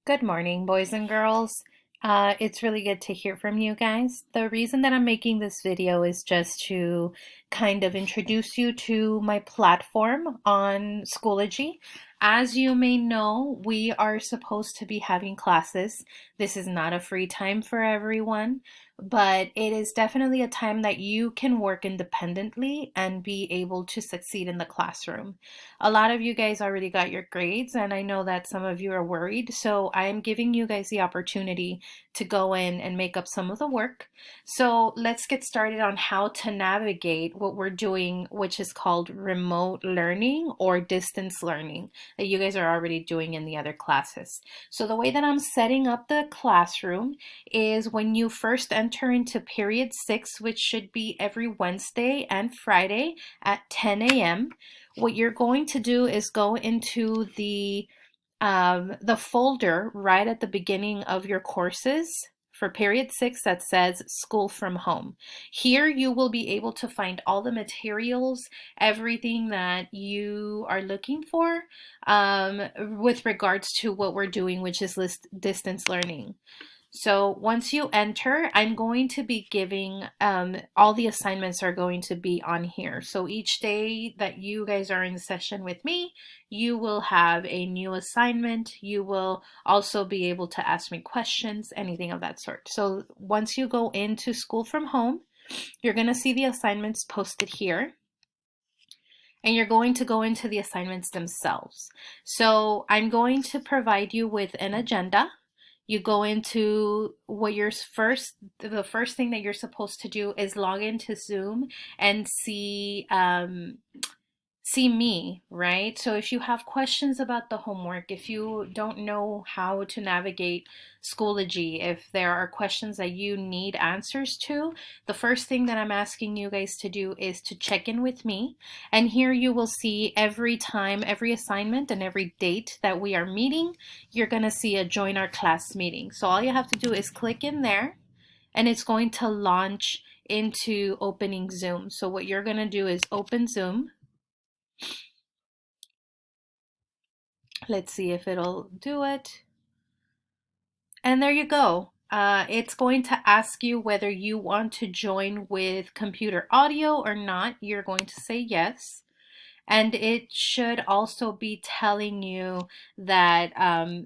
Good morning, boys and girls. It's really good to hear from you guys. The reason that I'm making this video is just to kind of introduce you to my platform on Schoology. As you may know, we are supposed to be having classes. This is not a free time for everyone, but it is definitely a time that you can work independently and be able to succeed in the classroom. A lot of you guys already got your grades, and I know that some of you are worried. So I am giving you guys the opportunity to go in and make up some of the work. So let's get started on how to navigate what we're doing, which is called remote learning or distance learning that you guys are already doing in the other classes. So the way that I'm setting up the classroom is when you first enter into period 6, which should be every Wednesday and Friday at 10 a.m. What you're going to do is go into the folder right at the beginning of your courses for period 6 that says School from Home. Here you will be able to find all the materials, everything that you are looking for with regards to what we're doing, which is distance learning. So once you enter, I'm going to be giving, all the assignments are going to be on here. So each day that you guys are in session with me, you will have a new assignment. You will also be able to ask me questions, anything of that sort. So once you go into School from Home, you're going to see the assignments posted here. And you're going to go into the assignments themselves. So I'm going to provide you with an agenda. You go into the first thing that you're supposed to do is log into Zoom and see me, right? So if you have questions about the homework, if you don't know how to navigate Schoology, if there are questions that you need answers to, the first thing that I'm asking you guys to do is to check in with me. And here you will see every time, every assignment, and every date that we are meeting, you're going to see a join our class meeting. So all you have to do is click in there, and it's going to launch into opening Zoom. So what you're going to do is open Zoom. Let's see if it'll do it. And there you go. It's going to ask you whether you want to join with computer audio or not. You're going to say yes. And it should also be telling you that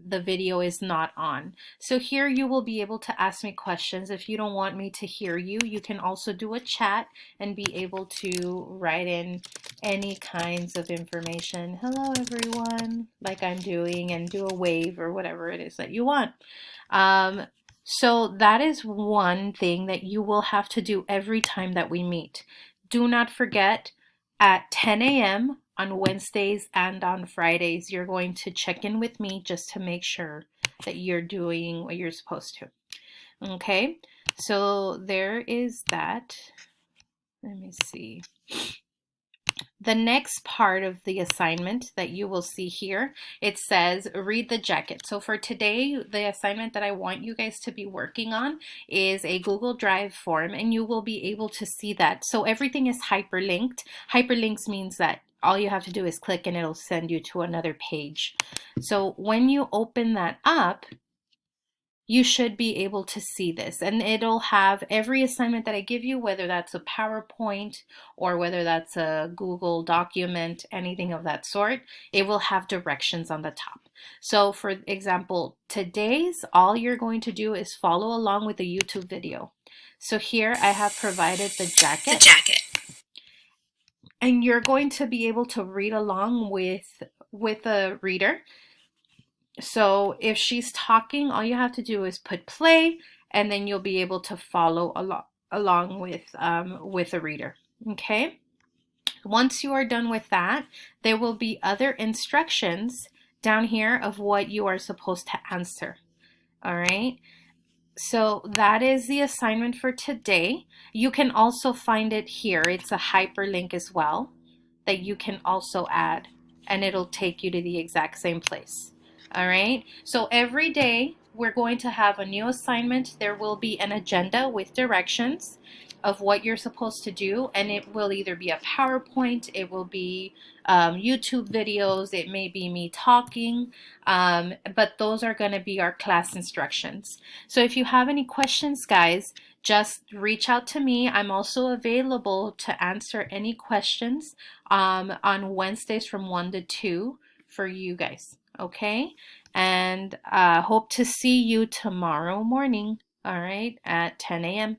the video is not on. So here you will be able to ask me questions. If you don't want me to hear you, you can also do a chat and be able to write in any kinds of information. Hello, everyone, like I'm doing, and do a wave or whatever it is that you want. So that is one thing that you will have to do every time that we meet. Do not forget, at 10 a.m. on Wednesdays and on Fridays, you're going to check in with me just to make sure that you're doing what you're supposed to. Okay, so there is that. Let me see. The next part of the assignment that you will see here, it says read the jacket. So for today, the assignment that I want you guys to be working on is a Google Drive form, and you will be able to see that. So everything is hyperlinked. Hyperlinks means that all you have to do is click and it'll send you to another page. So when you open that up, you should be able to see this, and it'll have every assignment that I give you, whether that's a PowerPoint or whether that's a Google document, anything of that sort. It will have directions on the top. So for example, today's, all you're going to do is follow along with the YouTube video. So here I have provided the jacket. And you're going to be able to read along with a reader. So if she's talking, all you have to do is put play, and then you'll be able to follow along with a reader. Okay. Once you are done with that, there will be other instructions down here of what you are supposed to answer. All right. So that is the assignment for today. You can also find it here. It's a hyperlink as well that you can also add, and it'll take you to the exact same place. All right, so every day we're going to have a new assignment. There will be an agenda with directions, of what you're supposed to do, and it will either be a PowerPoint, it will be YouTube videos, it may be me talking, but those are going to be our class instructions. So if you have any questions, guys, just reach out to me. I'm also available to answer any questions on Wednesdays from 1 to 2 for you guys. Okay? And hope to see you tomorrow morning, all right, at 10 a.m.